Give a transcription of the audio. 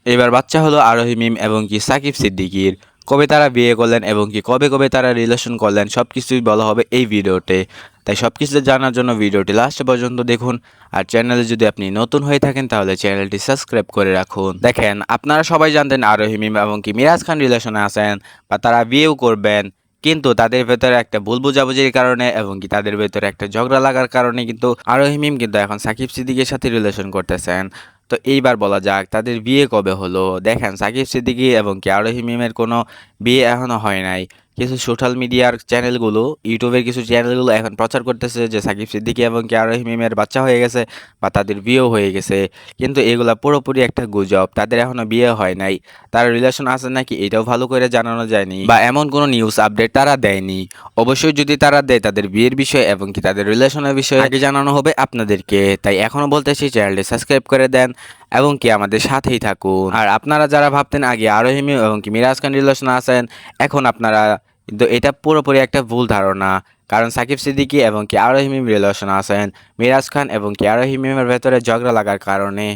এবার বাচ্চা হলো আরোহী মিম এবং কি সাকিব সিদ্দিকীর। কবে তারা বিয়ে করলেন এবং কি কবে কবে তারা রিলেশন করলেন সবকিছুই বলা হবে এই ভিডিওতে। তাই সবকিছু জানার জন্য ভিডিওটি লাস্ট পর্যন্ত দেখুন। আর চ্যানেলে যদি আপনি নতুন হয়ে থাকেন তাহলে চ্যানেলটি সাবস্ক্রাইব করে রাখুন। দেখেন, আপনারা সবাই জানতেন আরোহী মিম এবং কি মিরাজ খান রিলেশনে আছেন বা তারা বিয়েও করবেন, কিন্তু তাদের ভেতরে একটা ভুল বোঝাবুঝির কারণে এবং কি তাদের ভেতরে একটা ঝগড়া লাগার কারণে কিন্তু আরোহী মিম কিন্তু এখন সাকিব সিদ্দিকের সাথে রিলেশন করতেছেন। তো এইবার বলা যাক তাদের বিয়ে কবে হলো। দেখেন, সাকিব সিদ্দিকী এবং কি আরোহী মিমের কোনো বিয়ে এখনো হয় নাই। কিছু সোশ্যাল মিডিয়ার চ্যানেলগুলো, ইউটিউবের কিছু চ্যানেলগুলো এখন প্রচার করতেছে যে সাকিব সিদ্দিকী এবং কি আরোহী মিমের বাচ্চা হয়ে গেছে বা তাদের বিয়েও হয়ে গেছে। কিন্তু এগুলা পুরোপুরি একটা গুজব, তাদের এখনো বিয়ে হয় নাই। তার রিলেশন আছে নাকি এটাও ভালো করে জানানো যায়নি বা এমন কোনো নিউজ আপডেট তারা দেয়নি। অবশ্যই যদি তারা দেয় তাদের বিয়ের বিষয় এবং কি তাদের রিলেশনের বিষয়ে আগে জানানো হবে আপনাদেরকে। তাই এখনো বলতেছি চ্যানেলটি সাবস্ক্রাইব করে দেন এবং কি আমাদের সাথেই থাকুন। আর আপনারা যারা ভাবতেন আগে আরোহী মিম এবং কি মিরাজ খান রিলেশন আছেন, এখন আপনারা কিন্তু এটা পুরোপুরি একটা ভুল ধারণা। কারণ সাকিব সিদ্দিকী এবং কি আরোহী মিম রিলেশন আছেন মিরাজ খান এবং কি আরোহী মিমের ভেতরে ঝগড়া লাগার কারণে।